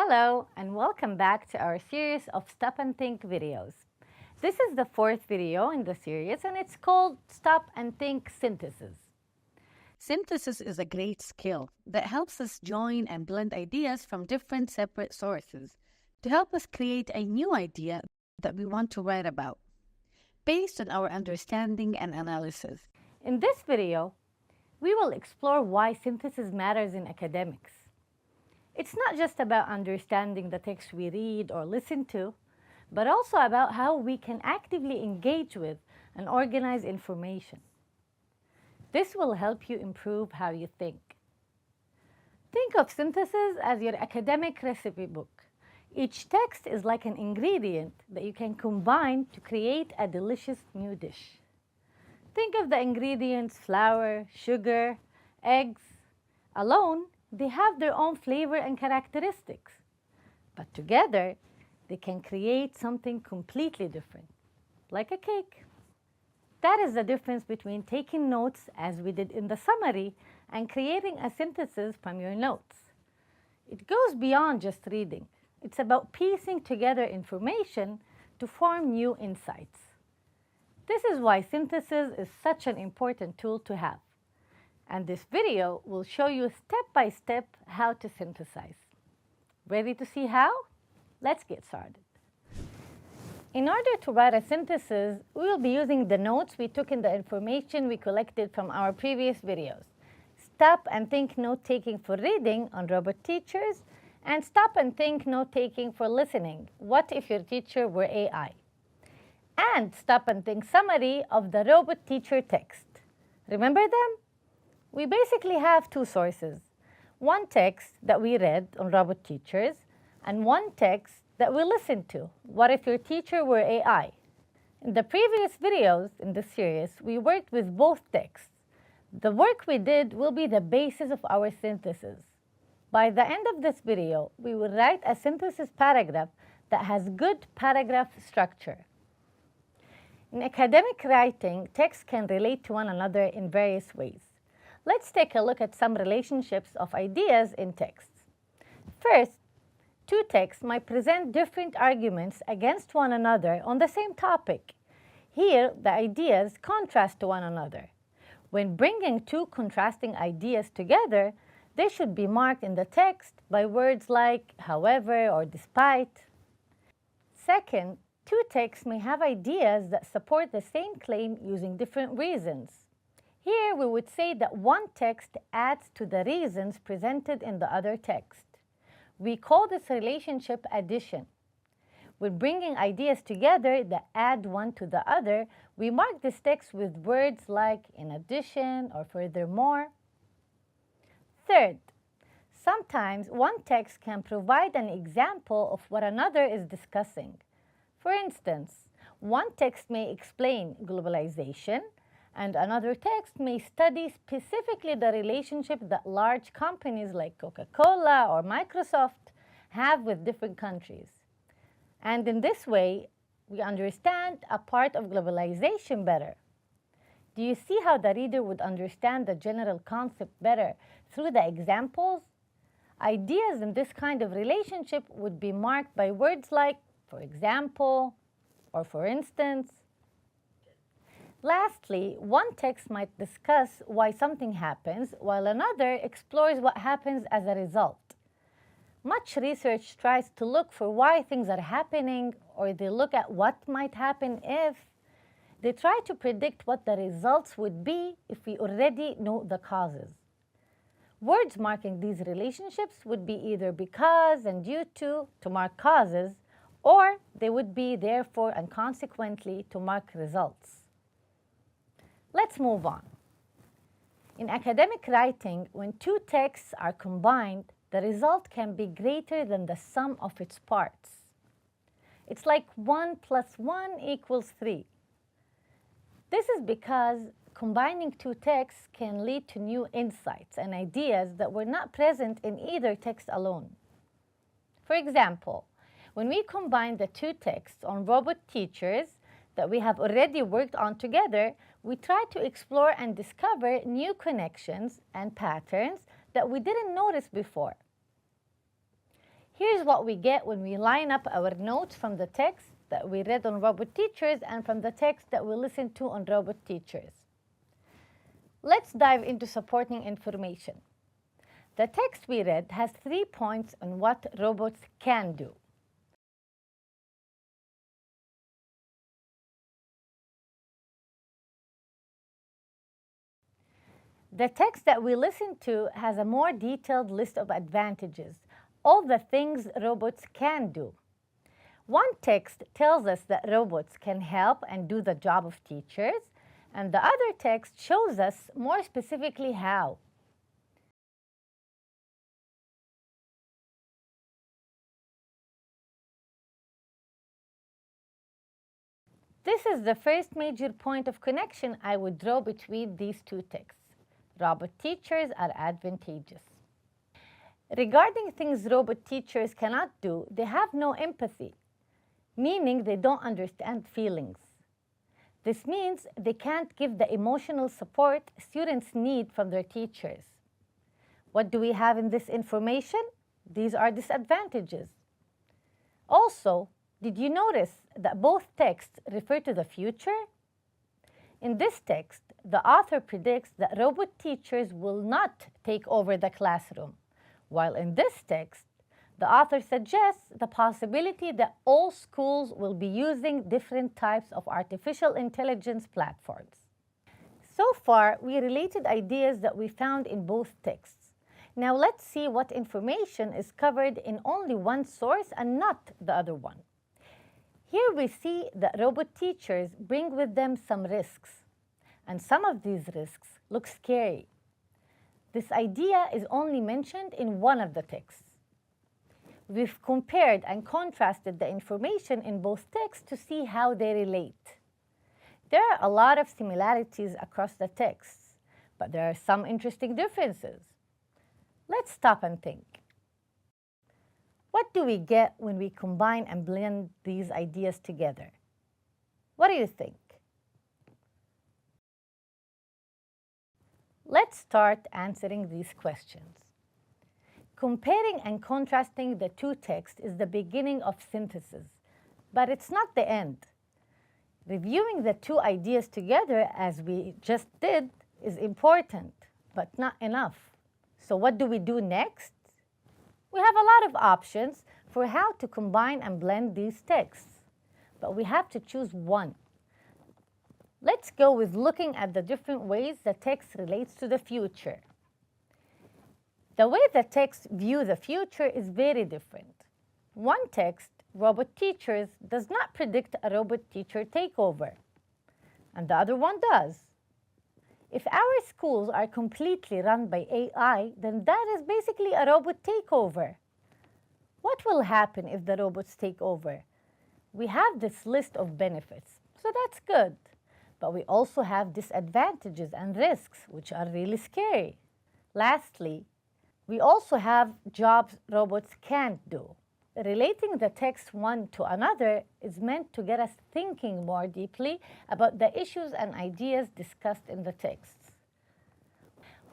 Hello and welcome back to our series of Stop and Think videos. This is the fourth video in the series and it's called Stop and Think Synthesis. Synthesis is a great skill that helps us join and blend ideas from different separate sources to help us create a new idea that we want to write about, based on our understanding and analysis. In this video, we will explore why synthesis matters in academics. It's not just about understanding the text we read or listen to, but also about how we can actively engage with and organize information. This will help you improve how you think. Think of synthesis as your academic recipe book. Each text is like an ingredient that you can combine to create a delicious new dish. Think of the ingredients flour, sugar, eggs. Alone, they have their own flavor and characteristics. But together, they can create something completely different, like a cake. That is the difference between taking notes, as we did in the summary, and creating a synthesis from your notes. It goes beyond just reading. It's about piecing together information to form new insights. This is why synthesis is such an important tool to have. And this video will show you step by step how to synthesize. Ready to see how? Let's get started. In order to write a synthesis, we will be using the notes we took in the information we collected from our previous videos. Stop and Think Note-Taking for Reading on Robot Teachers, and Stop and Think Note-Taking for Listening, What if your teacher were AI? And Stop and Think Summary of the Robot Teacher text. Remember them? We basically have two sources. One text that we read on Robot Teachers, and one text that we listened to, What if your teacher were AI? In the previous videos in this series, we worked with both texts. The work we did will be the basis of our synthesis. By the end of this video, we will write a synthesis paragraph that has good paragraph structure. In academic writing, texts can relate to one another in various ways. Let's take a look at some relationships of ideas in texts. First, two texts might present different arguments against one another on the same topic. Here, the ideas contrast to one another. When bringing two contrasting ideas together, they should be marked in the text by words like however or despite. Second, two texts may have ideas that support the same claim using different reasons. Here, we would say that one text adds to the reasons presented in the other text. We call this relationship addition. When bringing ideas together that add one to the other, we mark this text with words like in addition or furthermore. Third, sometimes one text can provide an example of what another is discussing. For instance, one text may explain globalization, and another text may study specifically the relationship that large companies like Coca-Cola or Microsoft have with different countries. And in this way, we understand a part of globalization better. Do you see how the reader would understand the general concept better through the examples? Ideas in this kind of relationship would be marked by words like, for example, or for instance. Lastly, one text might discuss why something happens, while another explores what happens as a result. Much research tries to look for why things are happening, or they look at what might happen if. They try to predict what the results would be if we already know the causes. Words marking these relationships would be either because and due to mark causes, or they would be therefore and consequently to mark results. Let's move on. In academic writing, when two texts are combined, the result can be greater than the sum of its parts. It's like 1 plus 1 equals 3. This is because combining two texts can lead to new insights and ideas that were not present in either text alone. For example, when we combine the two texts on Robot Teachers that we have already worked on together, we try to explore and discover new connections and patterns that we didn't notice before. Here's what we get when we line up our notes from the text that we read on Robot Teachers and from the text that we listened to on Robot Teachers. Let's dive into supporting information. The text we read has 3 points on what robots can do. The text that we listened to has a more detailed list of advantages, all the things robots can do. One text tells us that robots can help and do the job of teachers, and the other text shows us more specifically how. This is the first major point of connection I would draw between these two texts. Robot teachers are advantageous. Regarding things robot teachers cannot do, they have no empathy, meaning they don't understand feelings. This means they can't give the emotional support students need from their teachers. What do we have in this information? These are disadvantages. Also, did you notice that both texts refer to the future? In this text, the author predicts that robot teachers will not take over the classroom, while in this text, the author suggests the possibility that all schools will be using different types of artificial intelligence platforms. So far, we related ideas that we found in both texts. Now let's see what information is covered in only one source and not the other one. Here we see that robot teachers bring with them some risks, and some of these risks look scary. This idea is only mentioned in one of the texts. We've compared and contrasted the information in both texts to see how they relate. There are a lot of similarities across the texts, but there are some interesting differences. Let's stop and think. What do we get when we combine and blend these ideas together? What do you think? Let's start answering these questions. Comparing and contrasting the two texts is the beginning of synthesis, but it's not the end. Reviewing the two ideas together, as we just did, is important, but not enough. So what do we do next? We have a lot of options for how to combine and blend these texts, but we have to choose one. Let's go with looking at the different ways the text relates to the future. The way the texts view the future is very different. One text, Robot Teachers, does not predict a robot teacher takeover, and the other one does. If our schools are completely run by AI, then that is basically a robot takeover. What will happen if the robots take over? We have this list of benefits, so that's good. But we also have disadvantages and risks, which are really scary. Lastly, we also have jobs robots can't do. Relating the text one to another is meant to get us thinking more deeply about the issues and ideas discussed in the texts.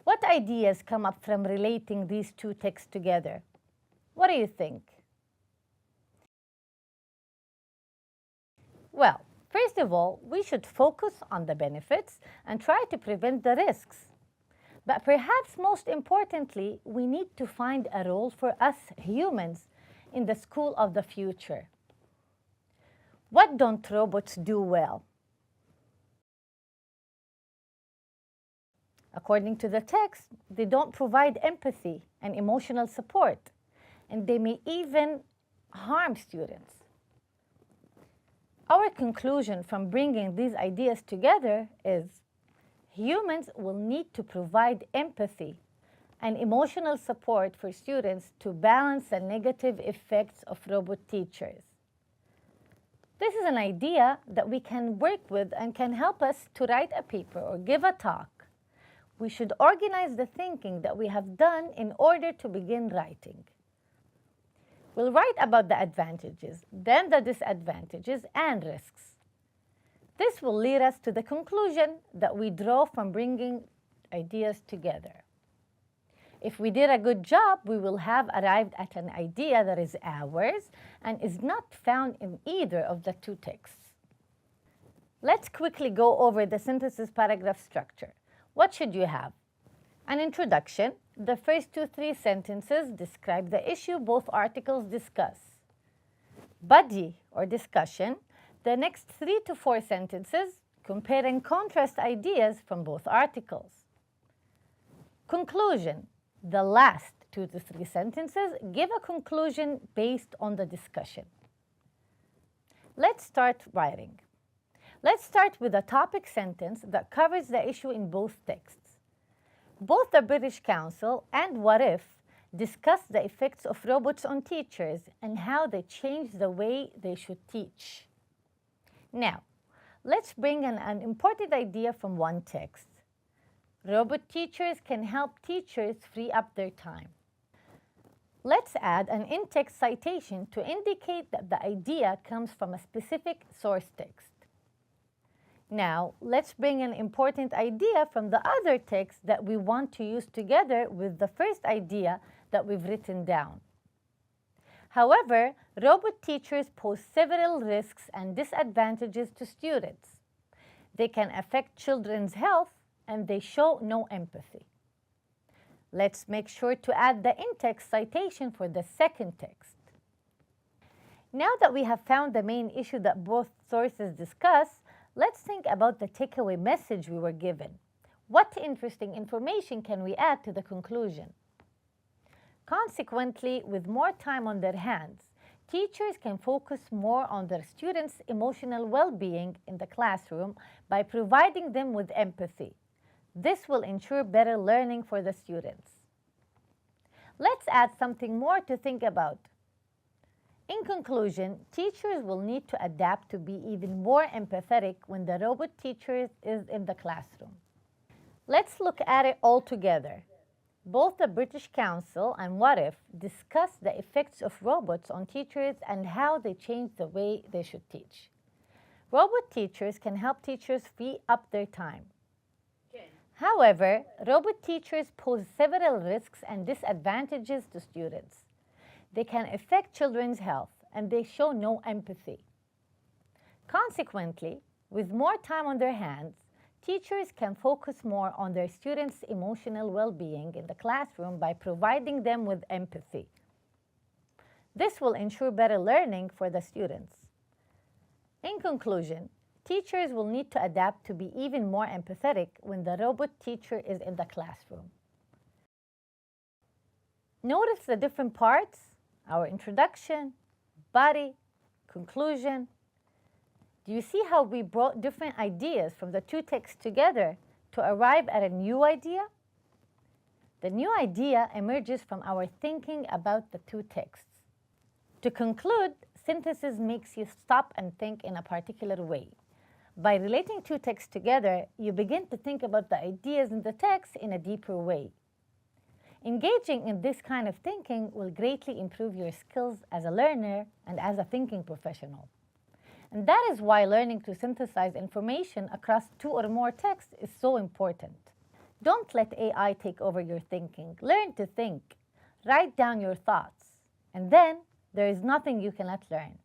What ideas come up from relating these two texts together? What do you think? Well, first of all, we should focus on the benefits and try to prevent the risks. But perhaps most importantly, we need to find a role for us humans in the school of the future. What don't robots do well? According to the text, they don't provide empathy and emotional support, and they may even harm students. Our conclusion from bringing these ideas together is humans will need to provide empathy and emotional support for students to balance the negative effects of robot teachers. This is an idea that we can work with and can help us to write a paper or give a talk. We should organize the thinking that we have done in order to begin writing. We'll write about the advantages, then the disadvantages and risks. This will lead us to the conclusion that we draw from bringing ideas together. If we did a good job, we will have arrived at an idea that is ours and is not found in either of the two texts. Let's quickly go over the synthesis paragraph structure. What should you have? An introduction. The first 2-3 sentences describe the issue both articles discuss. Body or discussion. The next 3 to 4 sentences compare and contrast ideas from both articles. Conclusion. The last 2 to 3 sentences give a conclusion based on the discussion. Let's start writing. Let's start with a topic sentence that covers the issue in both texts. Both the British Council and What If discuss the effects of robots on teachers and how they change the way they should teach. Now, let's bring in an important idea from one text. Robot teachers can help teachers free up their time. Let's add an in-text citation to indicate that the idea comes from a specific source text. Now, let's bring an important idea from the other text that we want to use together with the first idea that we've written down. However, robot teachers pose several risks and disadvantages to students. They can affect children's health and they show no empathy. Let's make sure to add the in-text citation for the second text. Now that we have found the main issue that both sources discuss, let's think about the takeaway message we were given. What interesting information can we add to the conclusion? Consequently, with more time on their hands, teachers can focus more on their students' emotional well-being in the classroom by providing them with empathy. This will ensure better learning for the students. Let's add something more to think about. In conclusion, teachers will need to adapt to be even more empathetic when the robot teacher is in the classroom. Let's look at it all together. Both the British Council and What If discuss the effects of robots on teachers and how they change the way they should teach. Robot teachers can help teachers free up their time. However, robot teachers pose several risks and disadvantages to students. They can affect children's health and they show no empathy. Consequently, with more time on their hands, teachers can focus more on their students' emotional well-being in the classroom by providing them with empathy. This will ensure better learning for the students. In conclusion, teachers will need to adapt to be even more empathetic when the robot teacher is in the classroom. Notice the different parts: our introduction, body, conclusion. Do you see how we brought different ideas from the two texts together to arrive at a new idea? The new idea emerges from our thinking about the two texts. To conclude, synthesis makes you stop and think in a particular way. By relating two texts together, you begin to think about the ideas in the text in a deeper way. Engaging in this kind of thinking will greatly improve your skills as a learner and as a thinking professional. And that is why learning to synthesize information across two or more texts is so important. Don't let AI take over your thinking. Learn to think. Write down your thoughts. And then there is nothing you cannot learn.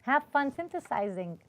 Have fun synthesizing.